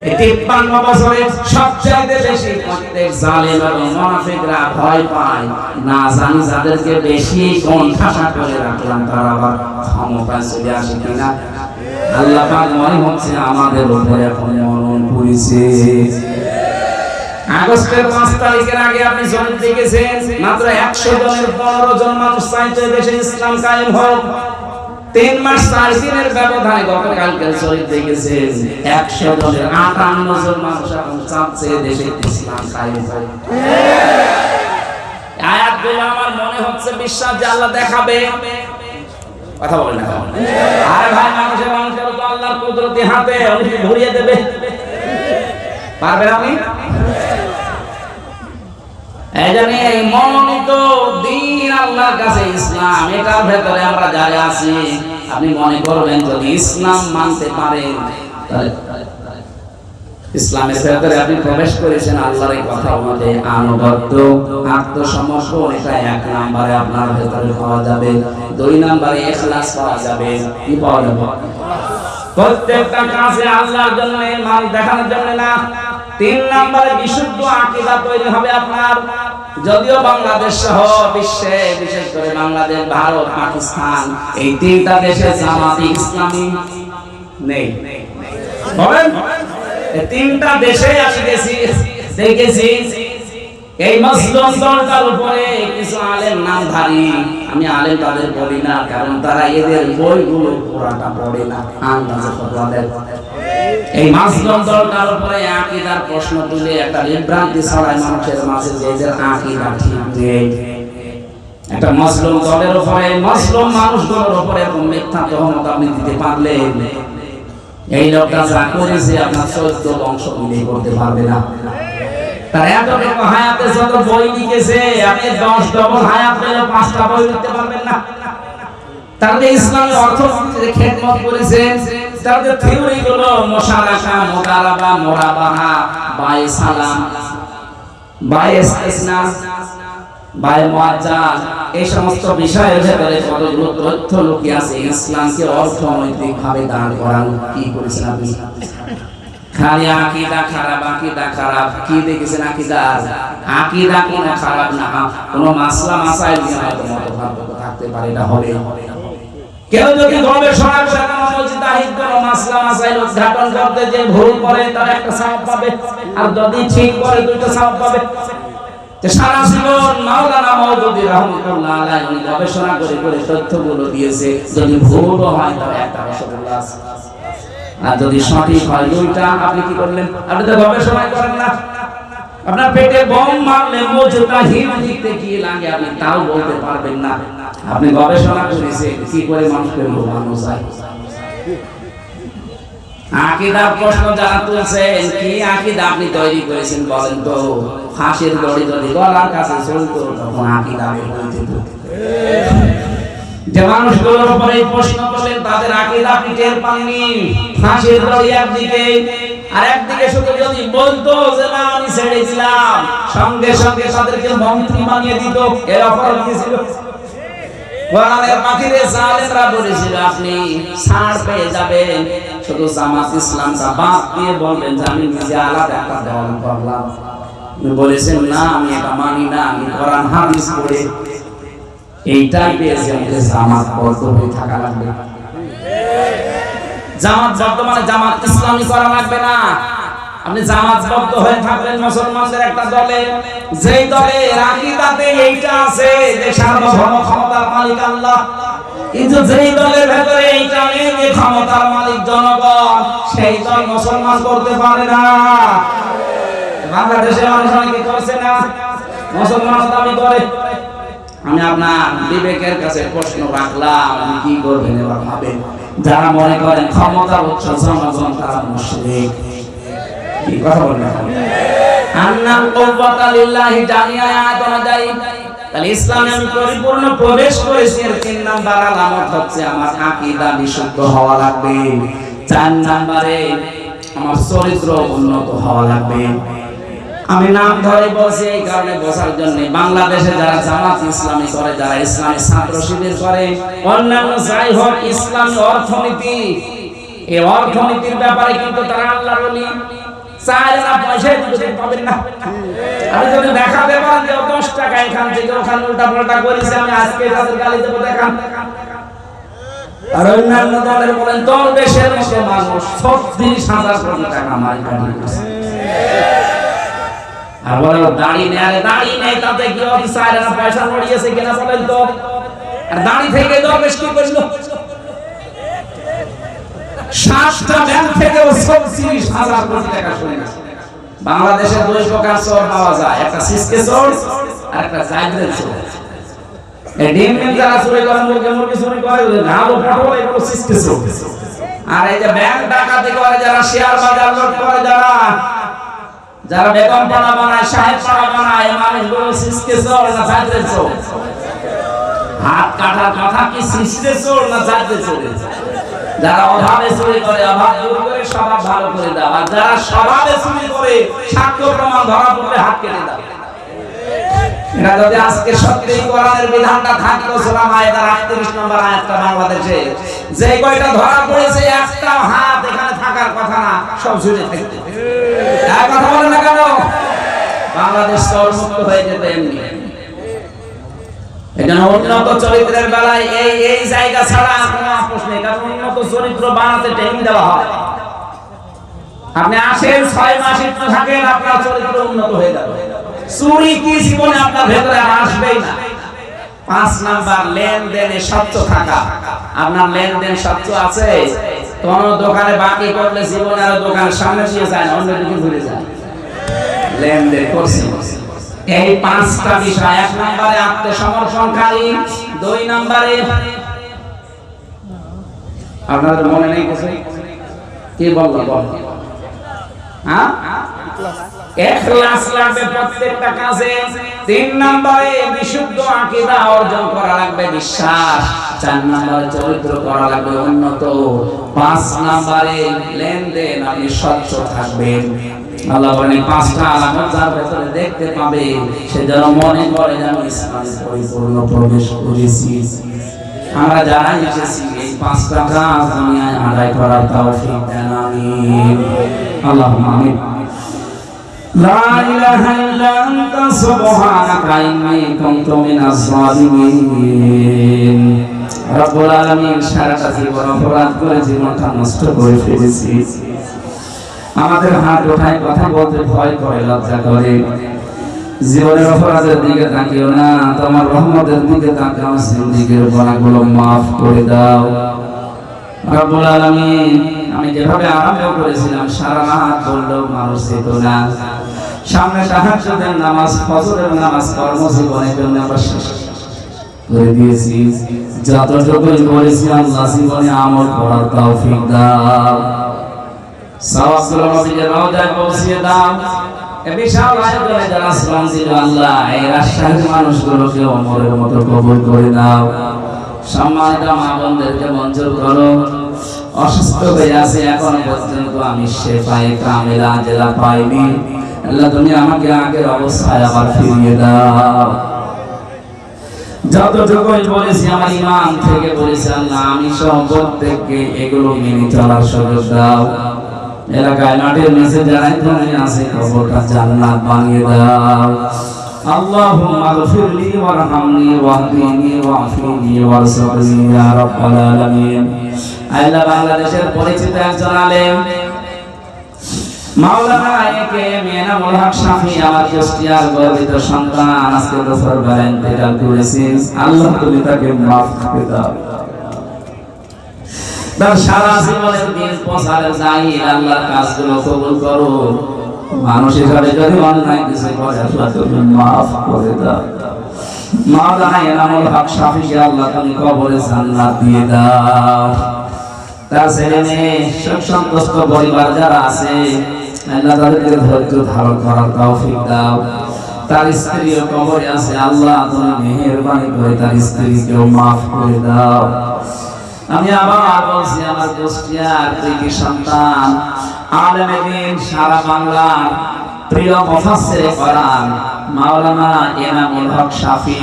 53 বছরে সবচেয়ে বেশি প্রত্যেক জালেম এবং মুনাফিকরা ভয় পায়, না জানি যাদেরকে বেশি কোণঠাসা করে রাখলাম তারা আবার ক্ষমতায় চলে আসে কিনা। আল্লাহ পাক মনে হচ্ছে আমাদের উপরে এখন মনন করেছে। আগস্টের 5 তারিখের আগে আপনি জরিপ দেখেছেন, মাত্র 100 জনের 15 জন মানুষ চাইছে দেশে ইসলাম কায়েম হোক। 3 মাস 4 দিনের ব্যবধানে গতকালকে জরিপ দেখেছেন 100 জনের 58 জন মানুষ এখন চাচ্ছে দেশে ইসলাম কায়েম হোক। আয়াতগুলো আমার মনে হচ্ছে বিশ্বাস যে আল্লাহ দেখাবে। কথা বলেন না, আরে ভাই মানুষের তো আল্লাহর কুদরতি হাতে উনি ঘুরিয়ে দেবে, পারবে আপনি? এইজন্য এই মনোনীত দ্বীন আল্লাহর কাছে ইসলাম, এটার ভেতরে আমরা যারা আছি, আপনি মনে করবেন যদি ইসলাম মানতে পারেন তাহলে ইসলামের ভেতরে আপনি প্রবেশ করেছেন, আল্লাহর এই কথা অনুযায়ী আনুগত্য আত্মসমর্পণ, এটা 1 নম্বরে আপনার ভেতরে পাওয়া যাবে। 2 নম্বরে ইখলাস পাওয়া যাবে। কি পাওয়া যাবে? প্রত্যেকটা কাজে আল্লাহর জন্য, মান দেখানোর জন্য না। 3 নম্বরে বিশুদ্ধ আকীদা তৈরি হবে আপনার। যদিও বাংলাদেশ সহ বিশ্বে, বিশেষ করে বাংলাদেশ, ভারত, পাকিস্তান, এই 3টা দেশে জামাতে ইসলামী নেই। বলেন, এই 3টা দেশে আসি দেখেছি এই মুসলিম দলটার উপরে কিছু আলেম নামধারী, আমি আলেম তাদের বলি না, কারণ তারা এদের বইগুলো পুরাটা পড়ে না, আন্দাজে ফতোয়া দেয়। এই মুসলিম দলটার উপরে আকীদার প্রশ্ন তুলে একটা বিভ্রান্তি ছড়ায় মানুষের মাঝে যে এদের আকীদা ঠিক নেই। একটা মুসলিম দলের উপরে, মুসলিম মানুষগুলোর উপরে মিথ্যা তহমত আপনি দিতে পারলেন, এই লোকটা যা করেছে আপনার 14 বংশ মিলে করতে পারবে না। তার এতটুকু হায়াতে যত বই লিখেছে, আপনি 10 ডবল হায়াত পেলে 5টা বই লিখতে পারবেন না। তাহলে ইসলামের অর্থনীতিতে খেদমত করেছেন, তাদের থিওরি গুলো মুশারাকা, মুদারাবা, মুরাবাহা, বায়ে সালাম, বায়ে ইসতিসনা, বায়ে মুআজ্জাল, এই সমস্ত বিষয়ের ভেতরে কতগুলো তথ্য লুকিয়ে আছে। ইসলামকে অর্থনৈতিক ভাবে দাঁড় করানো কি করেছেন আপনি? খালি আকীদা খারাপ, আকীদা খারাপ, কি দেখেছেন? আকীদা কোনো খারাপ না, কোনো মাসলা মাসাইল নিয়ে হয়তো মতপার্থক্য থাকতে পারে, এটা হবে। কেউ যদি গবেষণা করে মুজতাহিদ কোন মাসলা মাসাইল উদ্ঘাটন করতে যে ভুল করে তার একটা সওয়াব পাবে, আর যদি ঠিক করে 2টা সওয়াব পাবে। যে সারা জীবন মাওলানা মওদুদী রাহমাতুল্লাহ আলাইহি উনি গবেষণা করে করে তথ্যগুলো দিয়েছে, যদি ভুলও হয় তাহলে একটা রসুল্লাহ আছে, আর যদি সঠিক হয় 2টা। আপনি কি করলেন? আপনি তো গবেষণা করেন না। আপনার পেটে বোম মারলে মুজতাহিদ লিখতে কি লাগে আপনি তাও বলতে পারবেন না। আপনি গবেষণা করেছেন কি করে মানুষকে বোঝানো যায়। আকীদার প্রশ্ন যারা তুলছেন, কি আকীদা আপনি তৈরি করেছেন বলেন তো? ফাঁসির দড়ি যদি গলার কাছে চলতো তখন আকীদা হইতো। যে মানুষগুলোর উপরে প্রশ্ন করলেন তাদের আকীদা আপনি টের পাননি। ফাঁসির দড়ি একদিকে, আর একদিকে শুধু যদি বলতো যে না আমি ছেড়ে দিলাম, সঙ্গে সঙ্গে তাদেরকে মন্ত্রী বানিয়ে দিত। এর অপরাধ কি ছিল? কোরআনের পাখিরে জালেমরা বলেছিল আপনি ছাড় পেয়ে যাবেন, শুধু জামাত ইসলামটা বাদ দিয়ে বলবেন যে আমি নিজে আলাদা একটা দল করলাম। আপনি বলেছেন না আমি এটা মানি না, আমি কোরআন হাদিস পড়ে এইটাই পেয়েছি, আমাদের জামাত বদ্ধ হয়ে থাকা লাগবে। জামাত বর্তমানে জামাত ইসলামী করা লাগবে না, আপনি জামাত বদ্ধ হয়ে থাকবেন মুসলমানদের একটা দলে, যেই দলে আকীদাতে এইটা আছে যে সার্বভৌম ক্ষমতার মালিক আল্লাহ, কিন্তু যেই দলের ভেতরে এইটা নেই যে ক্ষমতার মালিক জনগণ, সেই দল মুসলমান করতে পারে না। বাংলাদেশে মানুষ অনেকে করছে না, মুসলমান দাবি করে। আমি আপনার বিবেকের কাছে প্রশ্ন রাখলাম, আপনি কি করবেন এবার ভাবেন। যারা মনে করেন ক্ষমতার উৎস জনগণ তারা মুশরিক। কি কথা বলেন? আন্নাল কুওয়াতা লিল্লাহি জামিআ আয়াত অনুযায়ী তাহলে ইসলামে আমি পরিপূর্ণ প্রবেশ করেছি, এর 3 নাম্বার আলামত হচ্ছে আমার আকীদা বিশুদ্ধ হওয়া লাগবে। 4 নম্বরে আমার চরিত্র উন্নত হওয়া লাগবে। আমি নাম ধরে বলছি এই কারণে বোঝার জন্য, বাংলাদেশে যারা জামাত ইসলামী করে, যারা ইসলামী ছাত্র শিবির করে, অন্যান্য যাই হোক, ইসলামী অর্থনীতি, এই অর্থনীতির ব্যাপারে কিন্তু তারা আল্লাহর ওলি। চাই না পয়সা দিতে পাবেন না। আমি যদি দেখাতে পারেন যে 10 টাকা এখান থেকে ওখানে উল্টা পাল্টা করেছে, আমি আজকে তাদের গালি দেবো, দেখান। আর অন্যান্য দলের বলেন দল দেশের মতো মানুষ 36,000 কোটি টাকা মারি করেছে। আর বলে দাড়ি নেই তাতে কি অফিসার না পয়সা লড়িয়েছে কিনা বলেন তো। আর দাড়ি থেকে দরবেশ কি করলো? 7টা ব্যাংক থেকে 36,000 কোটি টাকা চলে গেছে। বাংলাদেশে দুই প্রকার চোর পাওয়া যায়, একটা সিসকে চোর আর একটা জায়গের চোর। এই ডিম যারা চুরি করে, মুরগি চুরি করে, ঘালো পটল, এগুলো সিসকে চোর। আর এই যে ব্যাংক ডাকাতি করে যারা, শেয়ার বাজার লুট করে যারা বেগম পাড়া বানায়, সাহেব পাড়া বানায়, মানুষগুলো সিসকে চোর না জায়গের চোর? হাত কাটার কথা কি সিসকে চোর না জায়গের চোর? যারা অভাবে চুরি করে অভাব দূর করে স্বভাব ভালো করে দাও, আর যারা স্বভাবে চুরি করে সাক্ষ্য প্রমাণ ধরা পড়লে হাত কেটে দাও। এটা যদি আজকে সত্যি কোরআনের বিধানটা থাকতো, সূরা মায়েদার 38 নম্বর আয়াতটা বাংলাদেশে যে কয়টা ধরা পড়েছে, একটা হাত এখানে থাকার কথা না, সব ঝুলে থাকতো। এই কথা বলেন না কেন? বাংলাদেশ চোরমুক্ত হয়ে যেত এমনি। এখানে উন্নত চরিত্রের বেলায় এই জায়গা ছাড়া কোনো আপোষ নেই, কারণ উন্নত চরিত্র বানাতে ট্রেনিং দেওয়া হয়। আপনি আসেন 6 মাস একটু থাকেন, আপনার চরিত্র উন্নত হয়ে যাবে। চুরি কি জীবনে আপনার ভেতরে আসবেই না। 5 নাম্বার লেনদেনে স্বচ্ছ থাকা। আপনার লেনদেন স্বচ্ছ আছে? কোন দোকানে বাকি করলে জীবনে আর দোকানের সামনে দিয়ে যায় না, অন্যদিকে ঘুরে যায়। লেনদেন করছি। এই 5টা বিষয়। 1 নম্বরে আত্মসমর্পণকারী, 2 নম্বরে আপনাদের মনে নেই কিছু? কি বলবো? হ্যাঁ, ইখলাস লাগবে প্রত্যেকটা কাজে। 3 নম্বরে বিশুদ্ধ আকীদা অর্জন করা লাগবে, বিশ্বাস। 4 নম্বরে চরিত্র করা লাগবে উন্নত। 5 নম্বরে লেনদেন আপনি স্বচ্ছ থাকবেন। আল্লাহ বলেন 5টা আলামত যার ভেতরে দেখতে পাবে সে যেন মনে করে যেন ইসলামে পরিপূর্ণ প্রবেশ করেছি। আমরা যারা এসেছি এই 5টা কাজ দুনিয়ায় আদায় করার তৌফিক দেন, আমিন। আল্লাহুম্মা আমিন। লা ইলাহা ইল্লা আনতা সুবহানাকা ইন্নী কুনতু মিনাজ জালিমিন। রব্বুল আলামিন, সারাটা জীবন অপরাধ করে জীবনটা নষ্ট করে ফেলেছি। আমাদের হাত ওঠায় কথা বলতে ভয় করে, লজ্জা করে। জীবনের অপরাধের দিকে তাকিও না, তোমার রহমতের দিকে তাকাও। জিন্দেগীর গুনাহগুলো maaf করে দাও রব্বুল আলামিন। আমি যেভাবে আরম্ভ করেছিলাম সারা রাত বললেও মানুষ যেত না। সামনে তাহাজ্জুদের নামাজ, ফজরের নামাজ কর্মজীবনের জন্য আমরা শেষ করে দিয়েছি। যতটুকু করেছি আল্লাহ জীবনে আমল করার তৌফিক দাও। সওয়াবগুলো নবীর রওজায় পৌঁছিয়ে দাও। এই বিশাল আয়োজনে যারা শ্রম দিল আল্লাহ, এই রাজশাহীর মানুষগুলোকে ওমরের মতো কবুল করে দাও। সম্মানিত মা বোনদেরকে মঞ্জুর করো। অসুস্থ হয়ে আছে এখন পর্যন্ত আমি শেফায়ে কামিলা জেলা পাইনি, আল্লাহ তুমি আমাকে আগের অবস্থায় আবার ফিরিয়ে দাও। যতটুকুই বলেছি আমার ইমান থেকে বলেছি আল্লাহ, আমি সহ প্রত্যেককে এগুলো মেনে চলার সুযোগ দাও। এলাকায় মাটির নিচে যারা তুমি আছে কবরটা জান্নাত বানিয়ে দাও। আল্লাহুম্মা গফিরলি ওয়ারহামনি ওয়াহদিনি ওয়াফিনি ওয়ারযুকনি ইয়া রাব্বাল আলামিন। আল্লাহ, বাংলাদেশের পরিচিত একজন আলেম মাওলানা একেএম এনামুল হক শাফি আমার কুষ্টিয়ার গর্বিত সন্তান আজকে বছর বেলা ইন্তেকাল করেছেন। আল্লাহ তুমি তাকে মাফ করে দাও। তার সারা জীবনের দিন প্রচারের জাহির আল্লাহর কাজগুলো কবুল করো। মানুষ হিসাবে যদি অন্যায় কিছু করে আল্লাহ তুমি মাফ করে দাও। মাওলানা এনামুল হক শাফিকে আল্লাহ তুমি কবরে জান্নাত দিয়ে দাও। তার ছেলে মেয়ে সুখ সন্তুষ্ট পরিবার যারা আছে আল্লাহ তাদেরকে ধৈর্য ধারণ করার তৌফিক দাও। তার স্ত্রীও কবরে আছে, আল্লাহ তুমি মেহেরবানি করে তার স্ত্রীকেও মাফ করে দাও। আমি আবার বলছি আমার কুষ্টিয়ার কৃতি সন্তান আলেমে দ্বীন সারা বাংলার প্রিয় মুফাসসিরে কোরআন মাওলানা এনামুল হক শাফি,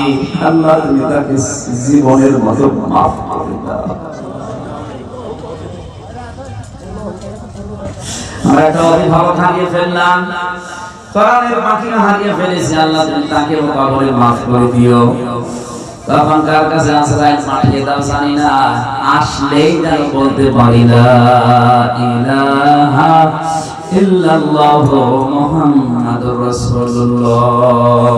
আল্লাহ তুমি তাকে জীবনের মতো মাফ করে দাও। আমরা একটা অভিভাবক হারিয়ে ফেললাম, কোরআনের পাখিরা হারিয়ে ফেলেছি। আল্লাহ তুমি তাকে কবরে মাফ করে দিও। তখন কার কাছে আশ্রয় পাঠিয়ে দাও জানি না, আসলেই যেন বলতে পারি লা ইলাহা ইল্লাল্লাহু মুহাম্মাদুর রাসূলুল্লাহ।